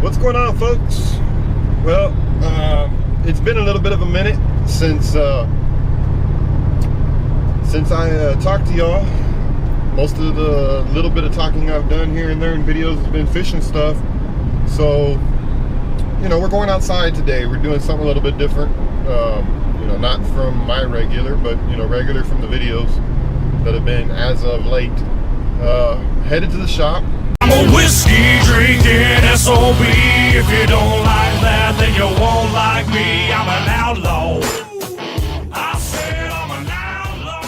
What's going on, folks? Well, it's been a little bit of a minute since I talked to y'all. Most of the little bit of talking I've done here and there in videos has been fishing stuff. So, you know, we're going outside today. We're doing something a little bit different. You know, not from my regular, but, you know, regular from the videos that have been as of late. Headed to the shop. I'm a whiskey drinking SOB. If you don't like that, then you won't like me. I'm an outlaw. I said I'm an outlaw.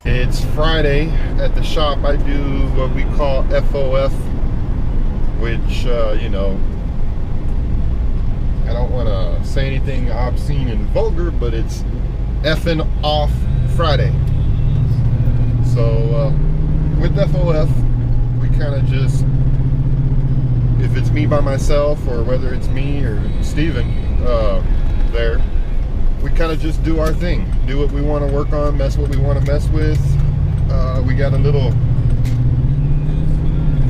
It's Friday at the shop. I do what we call FOF, which, you know, I don't want to say anything obscene and vulgar, but it's effing off Friday. So, with FOF, we kind of just, if it's me by myself or whether it's me or Steven there, we kind of just do our thing, do what we want to work on, mess what we want to mess with. We got a little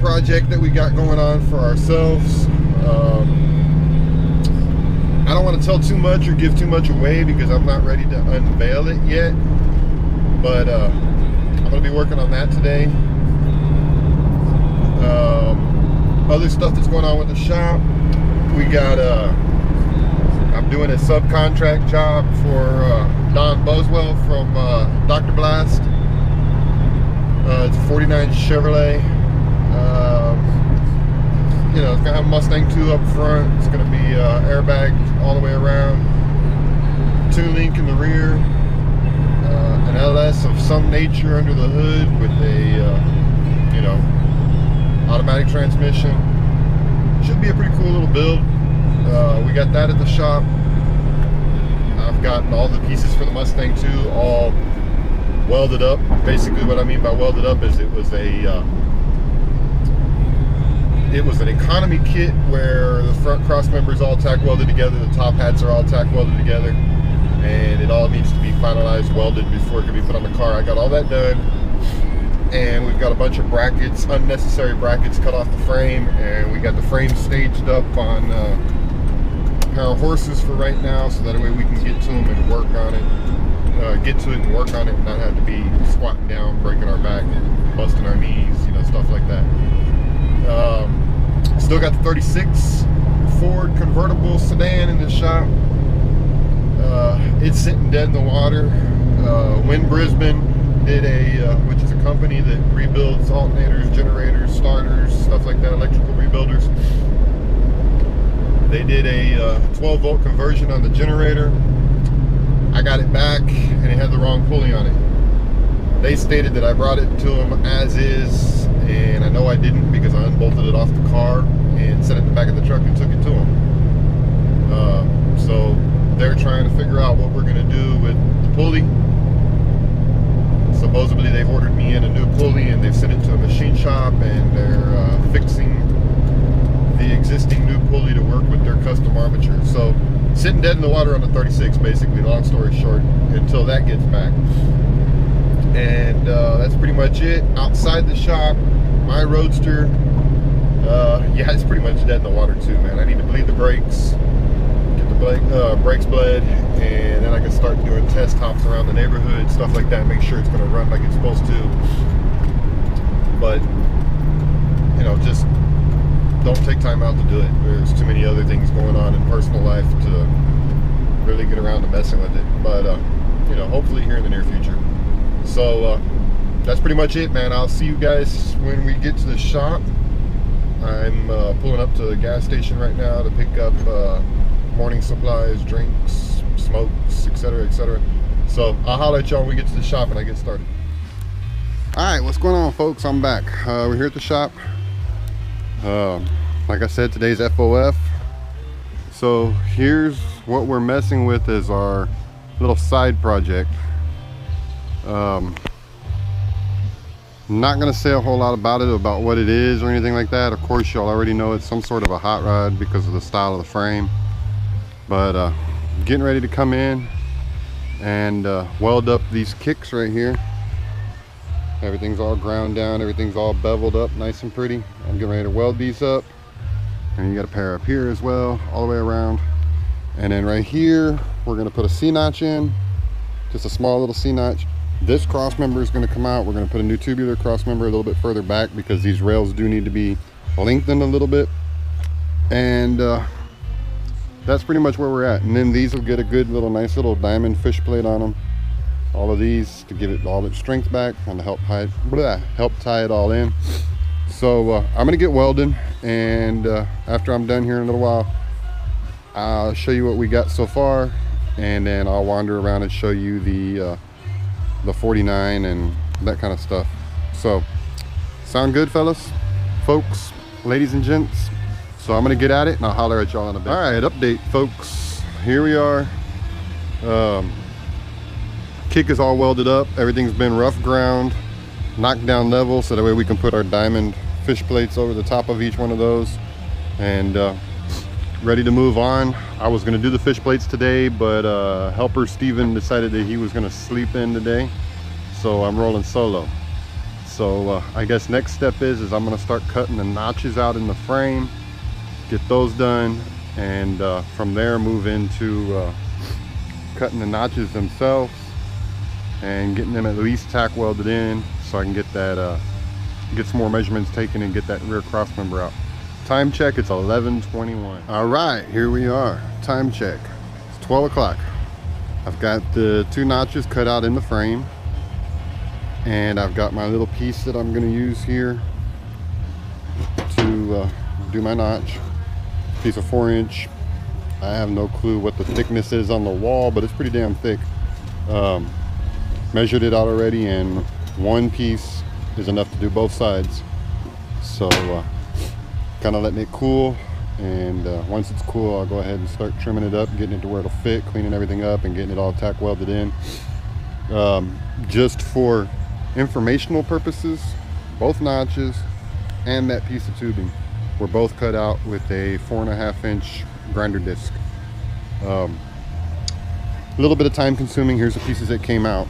project that we got going on for ourselves. I don't want to tell too much or give too much away because I'm not ready to unveil it yet, but I'm going to be working on that today. Other stuff that's going on with the shop, we got I'm doing a subcontract job for Don Buswell from Dr. Blast. It's a 49 Chevrolet. You know, it's gonna have a Mustang 2 up front. It's gonna be airbagged all the way around, 2-link in the rear, an LS of some nature under the hood with a you know, automatic transmission. Should be a pretty cool little build. We got that at the shop. I've gotten all the pieces for the Mustang 2 all welded up. Basically what I mean by welded up is it was an economy kit where the front cross members all tack welded together, the top hats are all tack welded together, and it all needs to be finalized, welded before it can be put on the car. I got all that done. And we've got a bunch of brackets, unnecessary brackets cut off the frame, and we got the frame staged up on a pair of horses for right now, so that way we can get to them and work on it, get to it and work on it, and not have to be squatting down, breaking our back, busting our knees, you know, stuff like that. Still got the 36 Ford convertible sedan in the shop. It's sitting dead in the water. Win Brisbane did which is a company that rebuilds alternators, generators, starters, stuff like that, electrical rebuilders. They did a 12-volt conversion on the generator. I got it back and it had the wrong pulley on it. They stated that I brought it to them as is, and I know I didn't because I unbolted it off the car and set it in the back of the truck and took it to them. So they're trying to figure out what we're going to do with the pulley. Supposedly they've ordered me in a new pulley and they've sent it to a machine shop, and they're fixing the existing new pulley to work with their custom armature. So sitting dead in the water on the 36, basically, long story short, until that gets back. And that's pretty much it. Outside the shop, my Roadster, yeah, it's pretty much dead in the water too, man. I need to bleed the brakes, get the brakes bled, and then I can start doing test hops around the neighborhood, stuff like that, make sure it's going to run like it's supposed to. But, you know, just don't take time out to do it. There's too many other things going on in personal life to really get around to messing with it. But, you know, hopefully here in the near future. So, that's pretty much it, man. I'll see you guys when we get to the shop. I'm pulling up to the gas station right now to pick up morning supplies, drinks, smokes, etc., etc. So I'll holler at y'all when we get to the shop and I get started. Alright, what's going on, folks? I'm back. We're here at the shop. Like I said, today's FOF. So here's what we're messing with as our little side project. I'm not going to say a whole lot about it, about what it is or anything like that. Of course, y'all already know it's some sort of a hot rod because of the style of the frame. But getting ready to come in and weld up these kicks right here. Everything's all ground down, everything's all beveled up nice and pretty. I'm getting ready to weld these up And you got a pair up here as well, all the way around. And then right here, we're gonna put a C-notch in, just a small little C-notch. This cross member is gonna come out. We're gonna put a new tubular cross member a little bit further back because these rails do need to be lengthened a little bit. And that's pretty much where we're at. And then these will get a good little, nice little diamond fish plate on them. All of these to give it all its strength back and to help tie it all in. So I'm gonna get welding, and after I'm done here in a little while, I'll show you what we got so far, and then I'll wander around and show you the 49 and that kind of stuff. So sound good, fellas, folks, ladies and gents? So I'm gonna get at it and I'll holler at y'all in a bit. All right, update, folks. Here we are. Kick is all welded up. Everything's been rough ground, knocked down level, so that way we can put our diamond fish plates over the top of each one of those, and ready to move on. I was gonna do the fish plates today, but helper Steven decided that he was gonna sleep in today, so I'm rolling solo. So I guess next step is I'm gonna start cutting the notches out in the frame, get those done, and from there move into cutting the notches themselves and getting them at least tack welded in, so I can get that get some more measurements taken and get that rear cross member out. Time check, it's 11:21. All right, here we are. Time check, it's 12 o'clock. I've got the 2 notches cut out in the frame, and I've got my little piece that I'm going to use here to do my notch. Piece of 4-inch. I have no clue what the thickness is on the wall, but it's pretty damn thick. Measured it out already, and 1 piece is enough to do both sides. So kind of letting it cool, and once it's cool, I'll go ahead and start trimming it up, getting it to where it'll fit, cleaning everything up, and getting it all tack welded in. Just for informational purposes, both notches and that piece of tubing were both cut out with a 4.5-inch grinder disc. A little bit of time consuming. Here's the pieces that came out,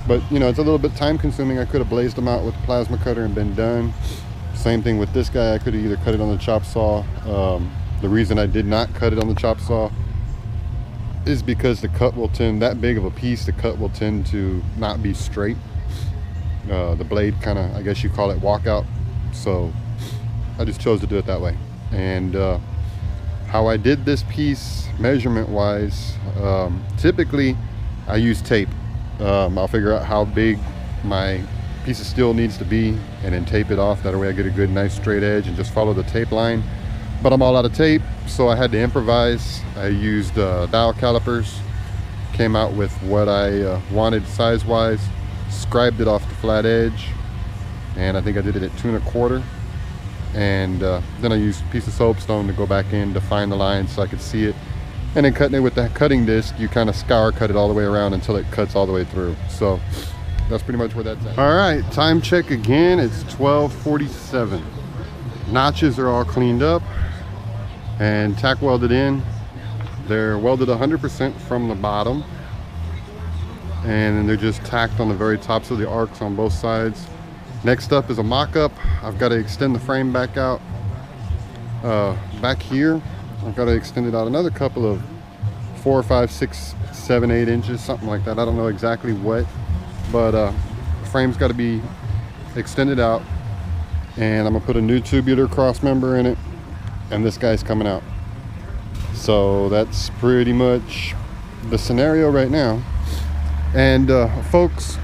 but you know, it's a little bit time consuming. I could have blazed them out with the plasma cutter and been done. Same thing with this guy. I could have either cut it on the chop saw. The reason I did not cut it on the chop saw is because the cut will tend, that big of a piece, the cut will tend to not be straight. The blade kind of, I guess you call it, walkout. So I just chose to do it that way. And how I did this piece measurement wise, typically I use tape. I'll figure out how big my piece of steel needs to be and then tape it off. That way I get a good nice straight edge and just follow the tape line. But I'm all out of tape, so I had to improvise. I used dial calipers, came out with what I wanted size wise, scribed it off the flat edge, and I think I did it at 2 1/4. And then I used a piece of soapstone to go back in, define the line so I could see it. And then cutting it with that cutting disc, you kind of scour cut it all the way around until it cuts all the way through. So that's pretty much where that's at. All right, time check again. It's 12:47. Notches are all cleaned up and tack welded in. They're welded 100% from the bottom, and then they're just tacked on the very tops of the arcs on both sides. Next up is a mock-up. I've got to extend the frame back out. Back here, I've got to extend it out another couple of 4, 5, 6, 7, 8 inches, something like that. I don't know exactly what, but the frame's got to be extended out, and I'm gonna put a new tubular cross member in it, and this guy's coming out. So that's pretty much the scenario right now. And folks,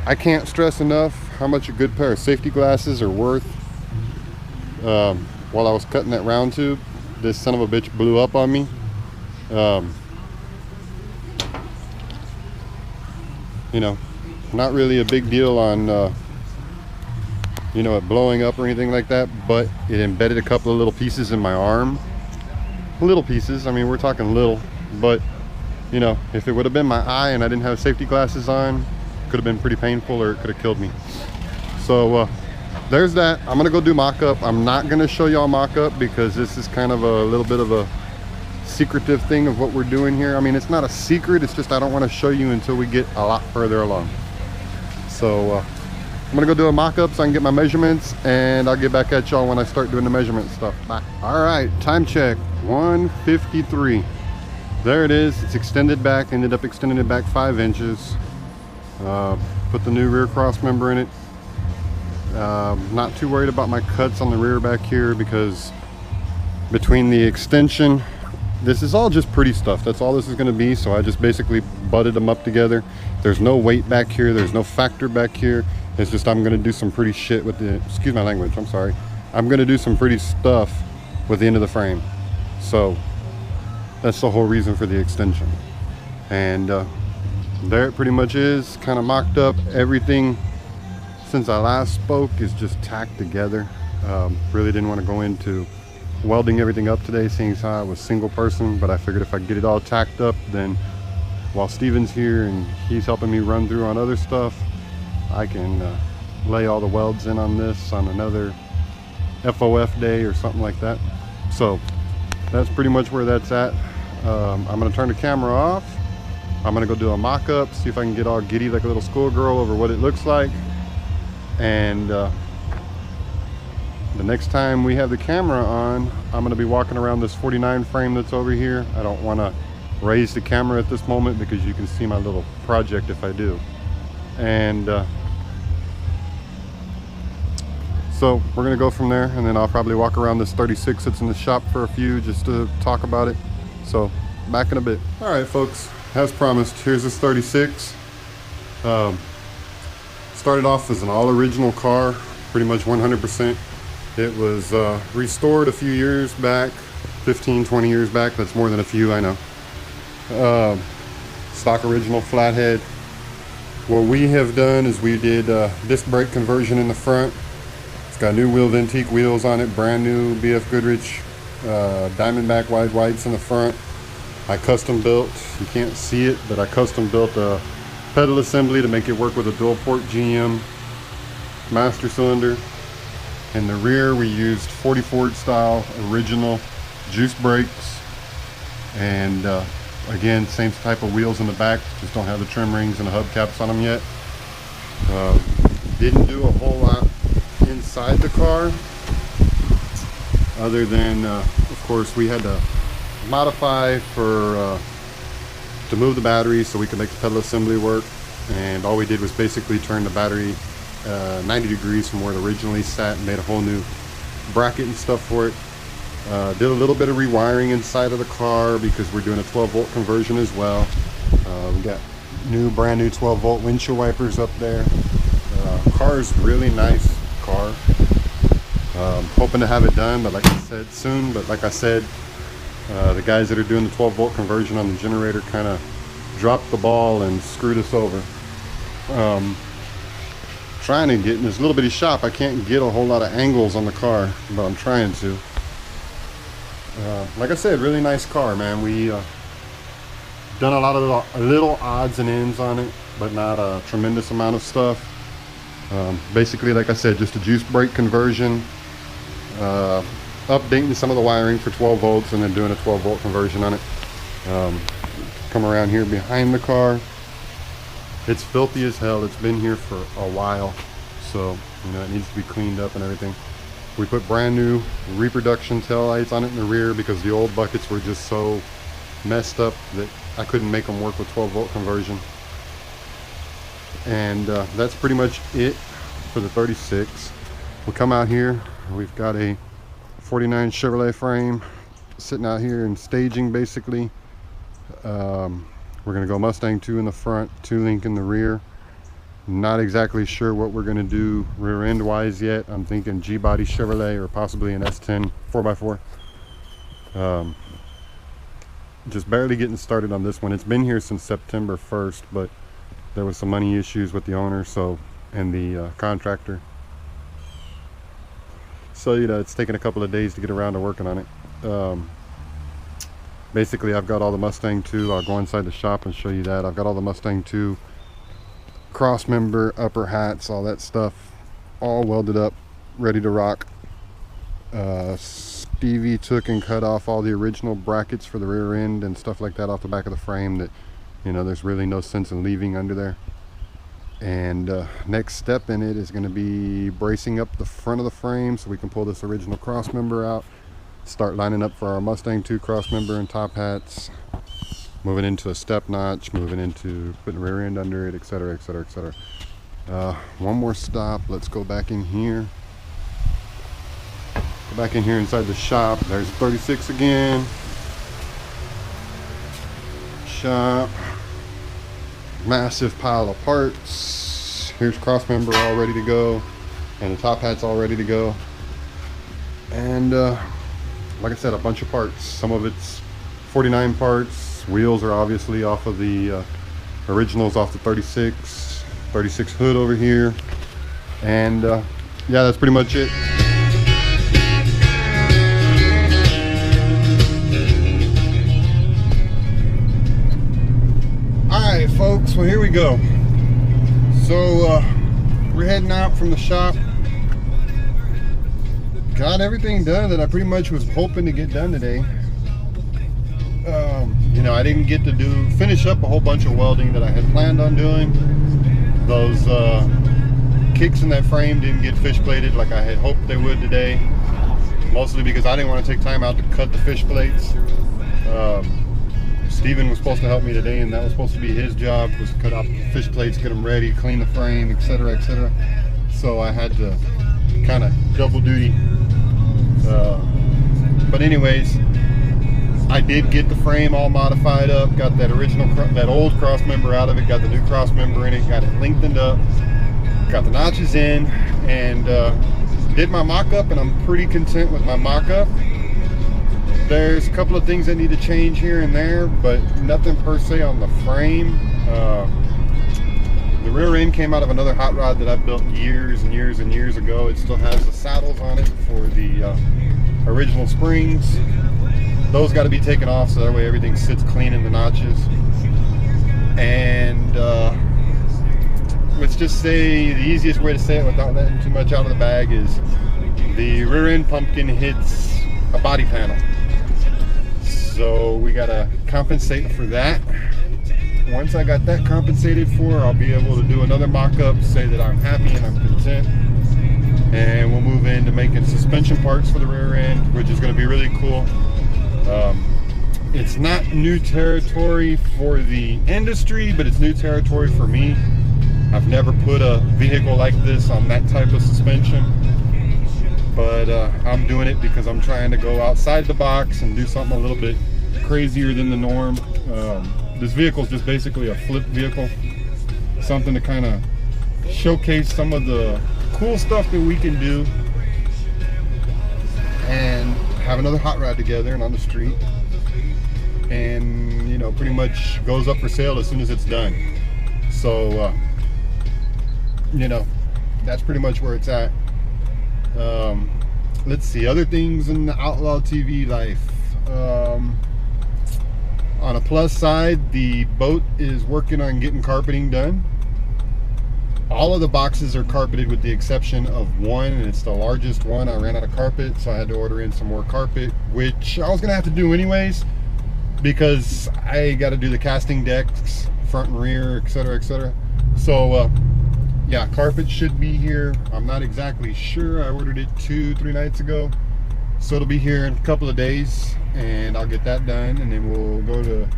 I can't stress enough how much a good pair of safety glasses are worth. While I was cutting that round tube, this son of a bitch blew up on me. You know, not really a big deal on you know, it blowing up or anything like that, but it embedded a couple of little pieces in my arm. Little pieces, I mean, we're talking little, but you know, if it would have been my eye and I didn't have safety glasses on, it could have been pretty painful, or it could have killed me. So there's that. I'm gonna go do mock-up. I'm not gonna show y'all mock-up because this is kind of a little bit of a secretive thing of what we're doing here. I mean, it's not a secret, it's just I don't want to show you until we get a lot further along. So I'm gonna go do a mock-up so I can get my measurements, and I'll get back at y'all when I start doing the measurement stuff. Bye. All right, time check, 1:53. There it is, it's extended back, ended up extending it back 5 inches. Put the new rear cross member in it. Not too worried about my cuts on the rear back here, because between the extension, this is all just pretty stuff. That's all this is gonna be, so I just basically butted them up together. There's no weight back here, there's no factor back here. It's just I'm gonna do some pretty shit with the, excuse my language, I'm sorry. I'm gonna do some pretty stuff with the end of the frame. So that's the whole reason for the extension. And there it pretty much is, kind of mocked up. Everything since I last spoke is just tacked together. Really didn't want to go into welding everything up today, seeing as how I was single person, but I figured if I get it all tacked up, then while Steven's here and he's helping me run through on other stuff, I can lay all the welds in on this on another FOF day or something like that. So that's pretty much where that's at. I'm gonna turn the camera off. I'm gonna go do a mock-up, see if I can get all giddy like a little schoolgirl over what it looks like. And the next time we have the camera on, I'm gonna be walking around this 49 frame that's over here. I don't wanna raise the camera at this moment because you can see my little project if I do. And so we're gonna go from there, and then I'll probably walk around this 36 that's in the shop for a few just to talk about it. So back in a bit. All right, folks, as promised, here's this 36. Started off as an all original car, pretty much 100%. It was restored a few years back, 15, 20 years back. That's more than a few, I know. Stock original flathead. What we have done is we did disc brake conversion in the front. It's got new wheel Ventique wheels on it, brand new BF Goodrich Diamondback wide whites in the front. I custom built, you can't see it, but I custom built a pedal assembly to make it work with a dual port GM master cylinder. In the rear we used 40 Ford style original juice brakes, and again, same type of wheels in the back, just don't have the trim rings and the hubcaps on them yet. Didn't do a whole lot inside the car, other than of course we had to modify for to move the battery so we could make the pedal assembly work, and all we did was basically turn the battery 90 degrees from where it originally sat and made a whole new bracket and stuff for it. Did a little bit of rewiring inside of the car because we're doing a 12 volt conversion as well. We got brand new 12 volt windshield wipers up there. Car is really nice car. Hoping to have it done, but like I said, soon. But like I said, the guys that are doing the 12 volt conversion on the generator kind of dropped the ball and screwed us over. Trying to get in this little bitty shop, I can't get a whole lot of angles on the car, but I'm trying to. Like I said, really nice car, man. We done a lot of little odds and ends on it, but not a tremendous amount of stuff. Basically, like I said, just a juice brake conversion, updating some of the wiring for 12 volts, and then doing a 12 volt conversion on it. Come around here behind the car. It's filthy as hell. It's been here for a while, so you know it needs to be cleaned up and everything. We put brand new reproduction taillights on it in the rear because the old buckets were just so messed up that I couldn't make them work with 12 volt conversion. And that's pretty much it for the 36. We'll come out here. We've got a 49 Chevrolet frame sitting out here in staging basically. We're gonna go Mustang 2 in the front, 2-link in the rear. Not exactly sure what we're gonna do rear end wise yet. I'm thinking G-body Chevrolet or possibly an S10 4x4. Just barely getting started on this one. It's been here since September 1st, but there was some money issues with the owner and the contractor. So you know, it's taken a couple of days to get around to working on it. Basically, I've got all the Mustang 2. I'll go inside the shop and show you that. I've got all the Mustang 2 cross member, upper hats, all that stuff, all welded up, ready to rock. Stevie took and cut off all the original brackets for the rear end and stuff like that off the back of the frame that, you know, there's really no sense in leaving under there. And next step in it is going to be bracing up the front of the frame so we can pull this original cross member out, start lining up for our Mustang 2 cross member and top hats, moving into a step notch, moving into putting rear end under it, etc, etc, etc. One more stop. Let's go back in here. Go back in here inside the shop. There's 36 again. Shop. Massive pile of parts. Here's cross member all ready to go, and the top hat's all ready to go. And like I said, a bunch of parts. Some of it's 49 parts. Wheels are obviously off of the originals off the 36 hood over here. And yeah, that's pretty much it. Alright folks, well here we go. So we're heading out from the shop. Got everything done that I pretty much was hoping to get done today. You know, I didn't get to finish up a whole bunch of welding that I had planned on doing. Those kicks in that frame didn't get fish plated like I had hoped they would today. Mostly because I didn't want to take time out to cut the fish plates. Steven was supposed to help me today, and that was supposed to be his job, was to cut out the fish plates, get them ready, clean the frame, etc, etc. So I had to kind of double duty. But anyways, I did get the frame all modified up, got that that old cross member out of it, got the new cross member in it, got it lengthened up, got the notches in, and did my mock-up, and I'm pretty content with my mock-up. There's a couple of things that need to change here and there, but nothing per se on the frame. The rear end came out of another hot rod that I built years and years and years ago. It still has the saddles on it for the original springs. Those got to be taken off so that way everything sits clean in the notches. And let's just say the easiest way to say it without letting too much out of the bag is the rear end pumpkin hits a body panel. So we gotta compensate for that. Once I got that compensated for, I'll be able to do another mock-up, say that I'm happy and I'm content, and we'll move into making suspension parts for the rear end, which is going to be really cool. It's not new territory for the industry, but it's new territory for me. I've never put a vehicle like this on that type of suspension, but I'm doing it because I'm trying to go outside the box and do something a little bit crazier than the norm. This vehicle is just basically a flip vehicle, something to kind of showcase some of the cool stuff that we can do and have another hot rod together and on the street, and you know, pretty much goes up for sale as soon as it's done. So you know, that's pretty much where it's at. Let's see, other things in the Outlaw TV life. On a plus side, the boat is working on getting carpeting done. All of the boxes are carpeted with the exception of one, and it's the largest one. I ran out of carpet, so I had to order in some more carpet, which I was gonna have to do anyways because I got to do the casting decks, front and rear, etc, etc. So yeah, carpet should be here. I'm not exactly sure. I ordered it 2-3 nights ago, so it'll be here in a couple of days, and I'll get that done, and then we'll go to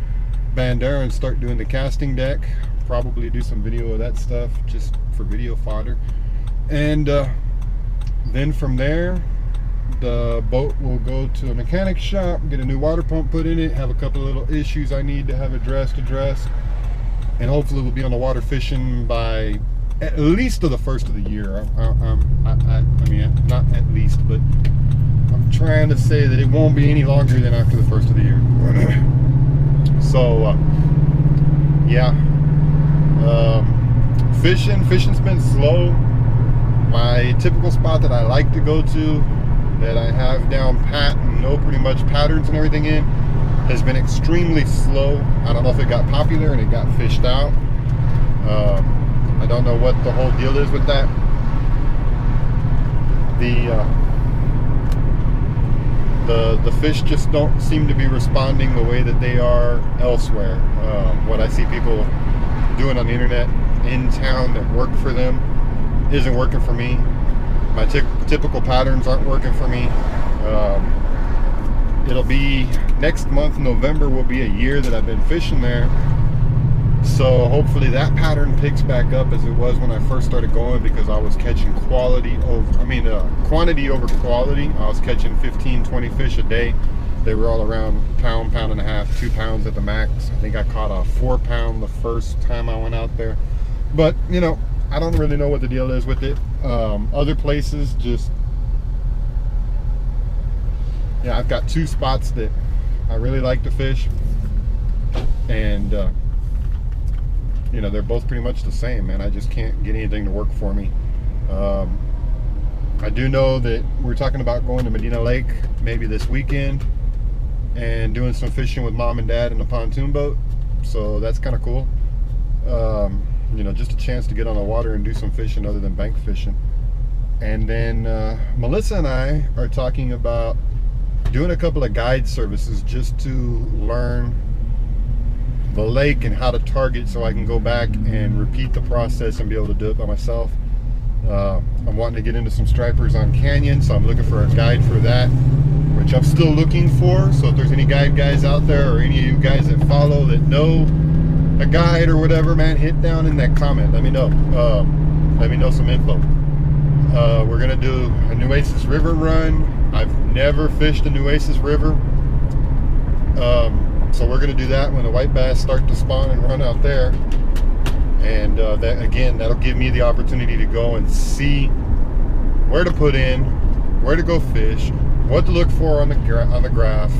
Bandera and start doing the casting deck. Probably do some video of that stuff just for video fodder, and then from there the boat will go to a mechanic shop, get a new water pump put in it, have a couple of little issues I need to have addressed, and hopefully we'll be on the water fishing by at least to the first of the year. I mean, not at least, but I'm trying to say that it won't be any longer than after the first of the year. So yeah, fishing's been slow. My typical spot that I like to go to, that I have down pat and know pretty much patterns and everything in, has been extremely slow. I don't know if it got popular and it got fished out. I don't know what the whole deal is with that. The fish just don't seem to be responding the way that they are elsewhere. What I see people doing on the internet, in town that work for them isn't working for me. My typical patterns aren't working for me. It'll be next month, November, will be a year that I've been fishing there. So hopefully that pattern picks back up as it was when I first started going, because I was catching quantity over quality. I was catching 15, 20 fish a day. They were all around pound, pound and a half, 2 pounds at the max. I think I caught a 4 pound the first time I went out there. But, you know, I don't really know what the deal is with it. Other places just, yeah, I've got 2 spots that I really like to fish. And, you know, they're both pretty much the same, man. I just can't get anything to work for me. I do know that we're talking about going to Medina Lake maybe this weekend and doing some fishing with mom and dad in a pontoon boat. So that's kind of cool. You know, just a chance to get on the water and do some fishing other than bank fishing. And then Melissa and I are talking about doing a couple of guide services just to learn the lake and how to target, so I can go back and repeat the process and be able to do it by myself. I'm wanting to get into some stripers on Canyon, so I'm looking for a guide for that, which I'm still looking for. So if there's any guide guys out there, or any of you guys that follow that know a guide or whatever, man, hit down in that comment. Let me know. Let me know some info. We're gonna do a Nueces River run. I've never fished a Nueces River. So we're going to do that when the white bass start to spawn and run out there. And that, again, that'll give me the opportunity to go and see where to put in, where to go fish, what to look for on the graph,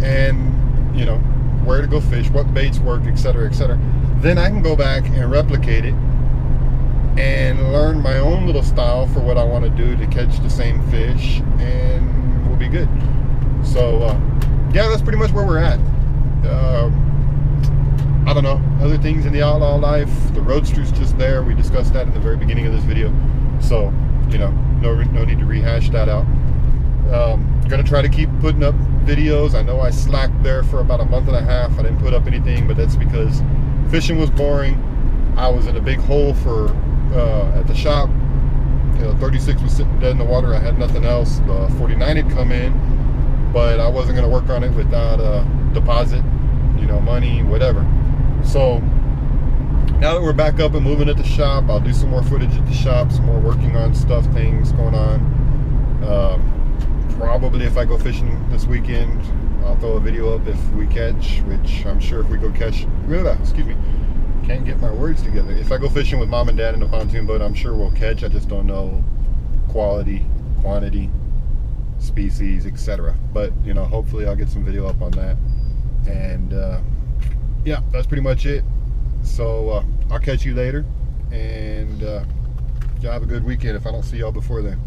and, you know, where to go fish, what baits work, etc., etc. Then I can go back and replicate it and learn my own little style for what I want to do to catch the same fish, and we'll be good. So yeah, that's pretty much where we're at. I don't know, other things in the outlaw life. The Roadster's just there. We discussed that in the very beginning of this video, so, you know, no need to rehash that out. Gonna try to keep putting up videos. I know I slacked there for about a month and a half. I didn't put up anything, but that's because fishing was boring. I was in a big hole for at the shop. You know, 36 was sitting dead in the water. I had nothing else. The 49 had come in, but I wasn't going to work on it without a deposit, you know, money, whatever. So now that we're back up and moving at the shop, I'll do some more footage at the shop, some more working on stuff, things going on. Probably if I go fishing this weekend, I'll throw a video up if we catch, which I'm sure if we go catch, excuse me, can't get my words together. If I go fishing with mom and dad in a pontoon boat, I'm sure we'll catch. I just don't know quality, quantity, species, etc. But, you know, hopefully I'll get some video up on that. And yeah, that's pretty much it. So I'll catch you later, and y'all have a good weekend if I don't see y'all before then.